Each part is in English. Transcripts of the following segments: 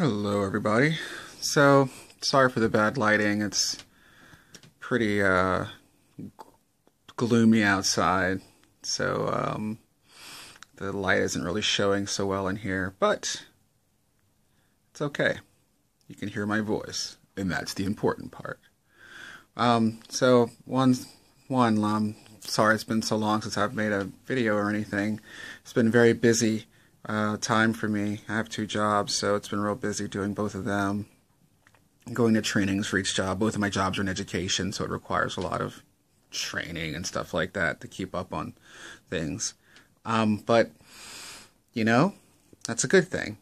Hello, everybody. So, sorry for the bad lighting. It's pretty gloomy outside, so the light isn't really showing so well in here, but it's okay. You can hear my voice, and that's the important part. So sorry it's been so long since I've made a video or anything. It's been very busy time for me. I have two jobs, so it's been real busy doing both of them. Going to trainings for each job. Both of my jobs are in education, so it requires a lot of training and stuff like that to keep up on things. But, you know, that's a good thing.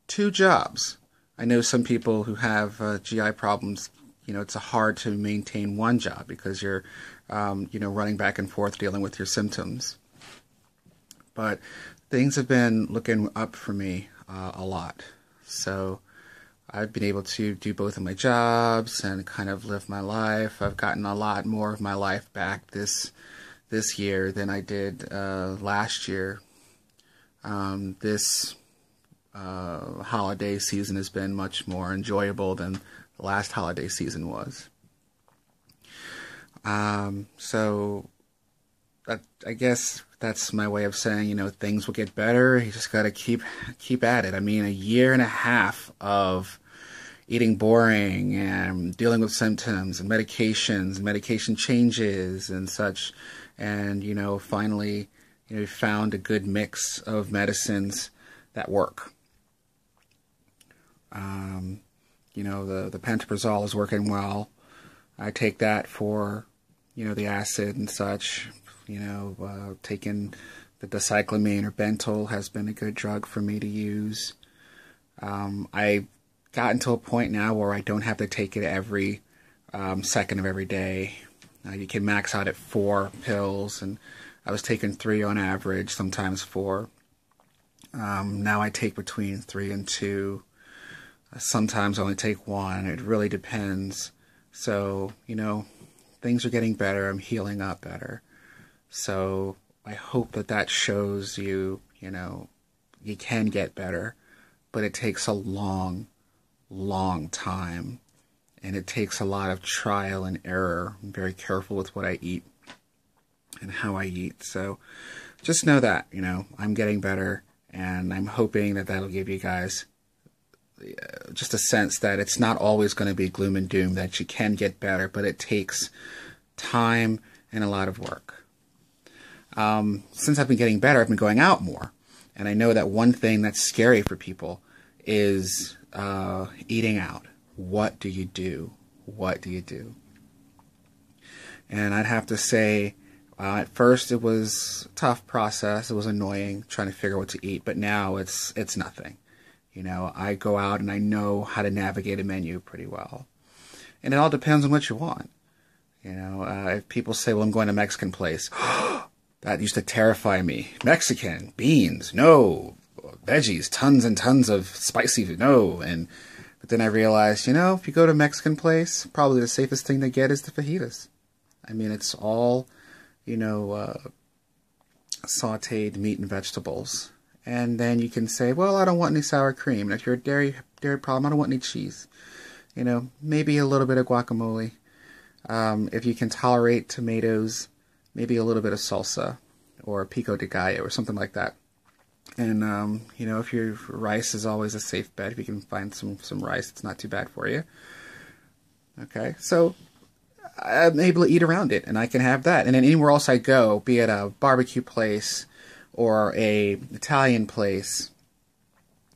Two jobs. I know some people who have GI problems, you know, it's hard to maintain one job because you're, running back and forth dealing with your symptoms. But things have been looking up for me a lot. So I've been able to do both of my jobs and kind of live my life. I've gotten a lot more of my life back this year than I did last year. This holiday season has been much more enjoyable than the last holiday season was. So I guess that's my way of saying, things will get better. You just got to keep at it. I mean, a year and a half of eating boring and dealing with symptoms and medications and medication changes and such. And, finally, found a good mix of medicines that work. The pantoprazole is working well. I take that for, the acid and such. Taking the dicyclomine or Bentyl has been a good drug for me to use. I gotten to a point now where I don't have to take it every second of every day. You can max out at 4 pills, and I was taking 3 on average, sometimes 4. Now I take between 3 and 2. Sometimes I only take 1. It really depends. So, things are getting better. I'm healing up better. So I hope that shows you, you can get better, but it takes a long, long time, and it takes a lot of trial and error. I'm very careful with what I eat and how I eat. So just know that, I'm getting better, and I'm hoping that that'll give you guys just a sense that it's not always going to be gloom and doom, that you can get better, but it takes time and a lot of work. Since I've been getting better, I've been going out more. And I know that one thing that's scary for people is eating out. What do you do? What do you do? And I'd have to say, at first it was a tough process. It was annoying trying to figure out what to eat. But now it's nothing. I go out and I know how to navigate a menu pretty well. And it all depends on what you want. If people say, well, I'm going to a Mexican place. That used to terrify me. Mexican, beans, no. Veggies, tons and tons of spicy, no. But then I realized, if you go to a Mexican place, probably the safest thing to get is the fajitas. I mean, it's all, sauteed meat and vegetables. And then you can say, well, I don't want any sour cream. And if you're a dairy problem, I don't want any cheese. Maybe a little bit of guacamole. If you can tolerate tomatoes, maybe a little bit of salsa or pico de gallo or something like that. And, if your rice is always a safe bet, if you can find some rice, it's not too bad for you. Okay, so I'm able to eat around it, and I can have that. And then anywhere else I go, be it a barbecue place or a Italian place,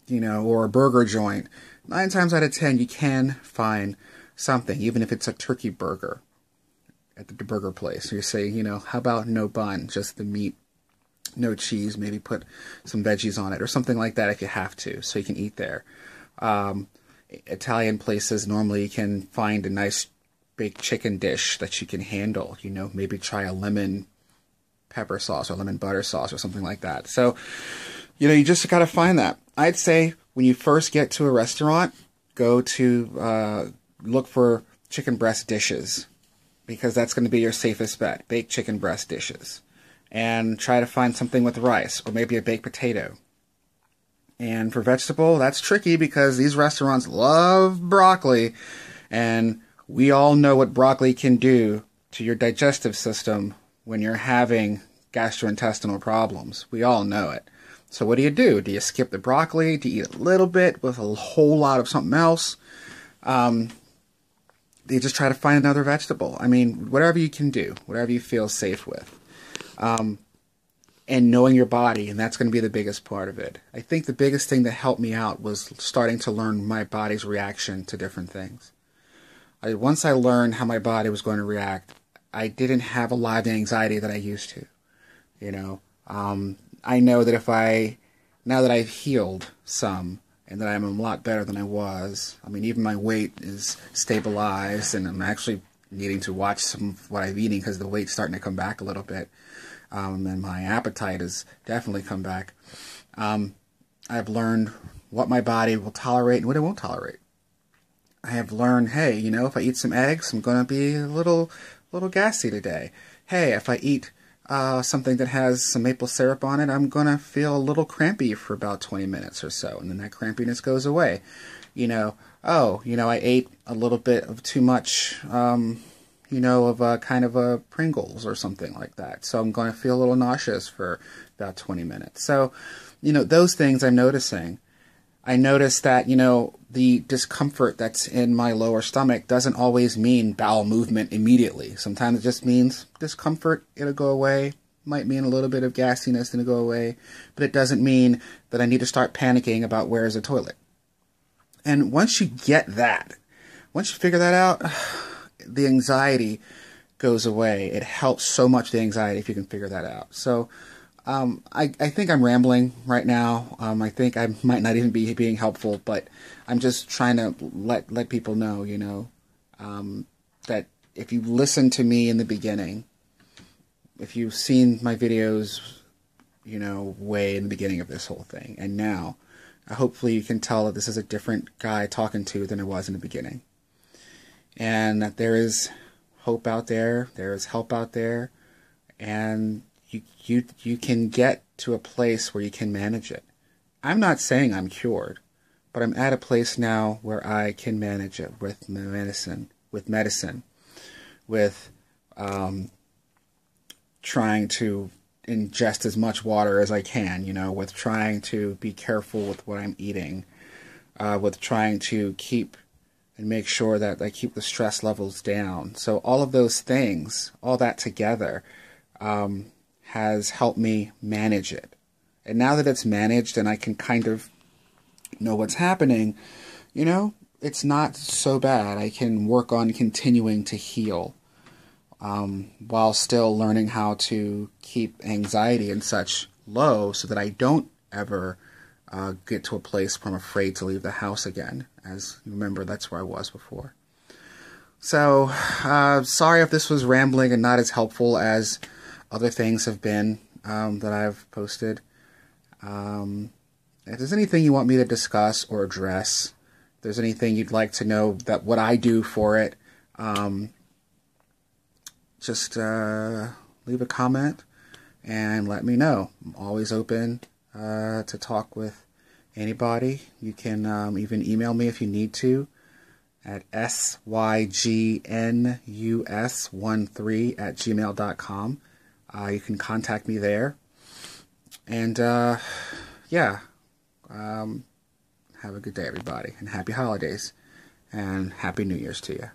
or a burger joint, 9 times out of 10 you can find something, even if it's a turkey burger at the burger place. So you say, how about no bun, just the meat, no cheese, maybe put some veggies on it or something like that if you have to, so you can eat there. Italian places, normally you can find a nice baked chicken dish that you can handle, maybe try a lemon pepper sauce or lemon butter sauce or something like that. So, you just got to find that. I'd say when you first get to a restaurant, go to look for chicken breast dishes, because that's going to be your safest bet. Baked chicken breast dishes. And try to find something with rice, or maybe a baked potato. And for vegetable, that's tricky because these restaurants love broccoli, and we all know what broccoli can do to your digestive system when you're having gastrointestinal problems. We all know it. So what do? Do you skip the broccoli? Do you eat a little bit with a whole lot of something else? Do you just try to find another vegetable? I mean, whatever you can do, whatever you feel safe with. And knowing your body, and that's going to be the biggest part of it. I think the biggest thing that helped me out was starting to learn my body's reaction to different things. Once I learned how my body was going to react, I didn't have a lot of anxiety that I used to. You know, I know that now that I've healed some, and that I'm a lot better than I was, I mean, even my weight is stabilized, and I'm actually needing to watch some of what I'm eating because the weight's starting to come back a little bit. And my appetite has definitely come back. I've learned what my body will tolerate and what it won't tolerate. I have learned, hey, you know, if I eat some eggs, I'm going to be a little gassy today. Hey, if I eat something that has some maple syrup on it, I'm going to feel a little crampy for about 20 minutes or so, and then that crampiness goes away. You know, I ate a little bit of too much, of a kind of a Pringles or something like that. So I'm going to feel a little nauseous for about 20 minutes. So, those things I'm noticing. I notice that, the discomfort that's in my lower stomach doesn't always mean bowel movement immediately. Sometimes it just means discomfort, it'll go away. Might mean a little bit of gassiness and it'll go away. But it doesn't mean that I need to start panicking about where's the toilet. And once you figure that out, the anxiety goes away. It helps so much, the anxiety, if you can figure that out. So I think I'm rambling right now. I think I might not even be being helpful, but I'm just trying to let people know, that if you listen to me in the beginning, if you've seen my videos, way in the beginning of this whole thing, and now, hopefully you can tell that this is a different guy talking to than it was in the beginning. And that there is hope out there, there is help out there, and you can get to a place where you can manage it. I'm not saying I'm cured, but I'm at a place now where I can manage it with medicine, with trying to ingest as much water as I can, with trying to be careful with what I'm eating, with trying to keep and make sure that I keep the stress levels down. So all of those things, all that together, has helped me manage it. And now that it's managed and I can kind of know what's happening, it's not so bad. I can work on continuing to heal, while still learning how to keep anxiety and such low so that I don't ever get to a place where I'm afraid to leave the house again. As you remember, that's where I was before. So, sorry if this was rambling and not as helpful as other things have been that I've posted. If there's anything you want me to discuss or address, if there's anything you'd like to know that what I do for it, just leave a comment and let me know. I'm always open to talk with anybody. You can even email me if you need to at sygnus13@gmail.com. You can contact me there. And yeah, have a good day, everybody, and happy holidays, and happy New Year's to you.